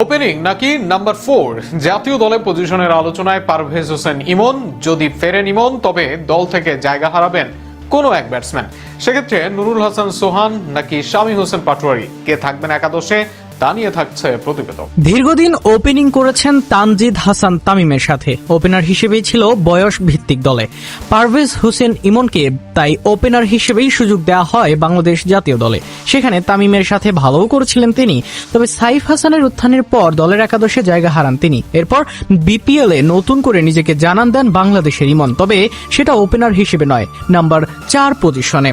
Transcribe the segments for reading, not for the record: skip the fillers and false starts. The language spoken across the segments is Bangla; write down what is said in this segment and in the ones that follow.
ওপেনিং নাকি নাম্বার 4 জাতীয় দলে পজিশনের আলোচনায় পারভেজ হোসেন ইমন। যদি ফেরেন ইমন তবে দল থেকে জায়গা হারাবেন কোন এক ব্যাটসম্যান। সেক্ষেত্রে নুরুল হাসান সোহান নাকি শামীম হোসেন পাটোয়ারি, কে থাকবেন একাদশে তা নিয়ে থাকছে প্রতিবেদন। দীর্ঘদিন ওপেনিং করেছেন তানজিদ হাসান তামিমের সাথে। ওপেনার হিসেবেই ছিল বয়স ভিত্তিক দলে। পারভেজ হোসেন ইমনকে তাই ওপেনার হিসেবেই সুযোগ দেওয়া হয় বাংলাদেশ জাতীয় দলে। সেখানে তামিমের সাথে ভালোও করেছিলেন তিনি। তবে সাইফ হাসানের উত্থানের পর দলের একাদশে জায়গা হারান তিনি। এরপর বিপিএল এ নতুন করে নিজেকে জানান দেন বাংলাদেশের ইমন, তবে সেটা ওপেনার হিসেবে নয়, নাম্বার 4 পজিশনে।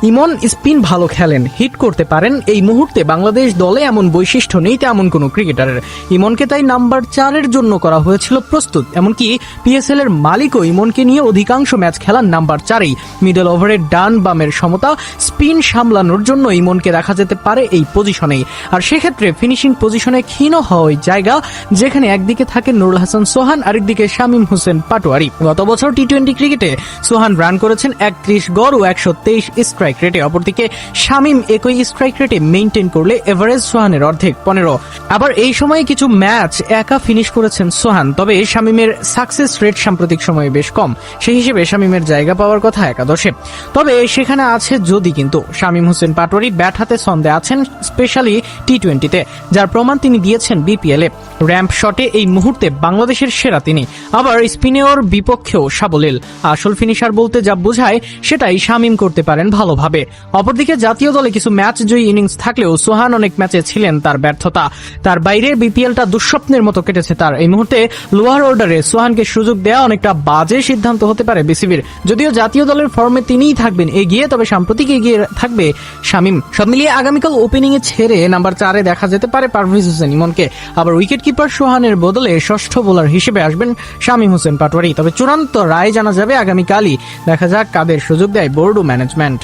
ইমন স্পিন ভালো খেলেন, হিট করতে পারেন। এই মুহূর্তে বাংলাদেশ দলে এমন বৈশিষ্ট্য নেই তেমন কোন ক্রিকেটারের। ইমনকে তাই নাম্বার 4 জন্য করা হয়েছিল প্রস্তুত। এমনকি পিএসএল এর মালিকও ইমনকে নিয়ে অধিকাংশ ম্যাচ খেলান নাম্বার 4-এই। মিডল ওভারের ডান বামের সমতা, স্পিন সামলানোর জন্য ইমনকে দেখা যেতে পারে এই পজিশনেই। আর সেক্ষেত্রে ফিনিশিং পজিশনে ক্ষীণ হওয়ার জায়গা, যেখানে একদিকে থাকেন নুরুল হাসান সোহান, আরেকদিকে শামীম হোসেন পাটোয়ারি। গত বছর টি-20 ক্রিকেটে সোহান রান করেছেন 31 গড় ও 123 স্ট্রাইক রেটে। অপরদিকে শামীম একই স্ট্রাইক রেটে মেইনটেইন করলে এভারেজ সোহানের অর্ধেক 15। আবার এই সময়ে কিছু ম্যাচ একা ফিনিশ করেছেন সোহান, তবে শামীমের সাকসেস রেট সাম্প্রতিক সময়ে বেশ কম। সেই হিসেবে শামীমের জায়গা পাওয়ার কথা একাদশে। তবে সেখানে আছে যদি, কিন্তু শামীম হোসেন পাটোয়ারি ব্যাট হাতে ছন্দে আছেন, স্পেশালি টি-20তে, যার প্রমাণ তিনি দিয়েছেন বিপিএল এ। র্যাম্প শটে এই মুহূর্তে বাংলাদেশের সেরা তিনি। আবার স্পিনে ওর বিপক্ষেও সাবলীল। আসল ফিনিশার বলতে যা বোঝায় সেটাই শামীম করতে পারেন ভালোভাবে। অপরদিকে জাতীয় দলে কিছু ম্যাচ জয়ী ইনিংস থাকলেও সোহান অনেক ম্যাচে ছিলেন তার ব্যর্থতা। তার বাইরে বিপিএলটা দুঃস্বপ্নের মতো কেটেছে তার। এই মুহূর্তে লোয়ার অর্ডারে সোহানকে সুযোগ দেওয়া অনেকটা বাজে সিদ্ধান্ত হতে পারে বিসিবির। যদিও জাতীয় দলের ফর্মে তিনিই থাকবেন এগিয়ে, তবে সাম্প্রতিক এগিয়ে থাকবে শামীম। সব মিলিয়ে আগামীকাল ওপেনিং এ ছেড়ে নাম্বার 4-এ দেখা যেতে পারে পারভেজ হোসেন ইমনকে। আবার উইকেট কিপার সোহানের বদলে ষষ্ঠ বোলার হিসেবে আসবেন শামীম হোসেন পাটোয়ারি। তবে চূড়ান্ত রায় জানা যাবে আগামীকালই। দেখা যাক কাদের সুযোগ দেয় বোর্ড ও ম্যানেজমেন্ট।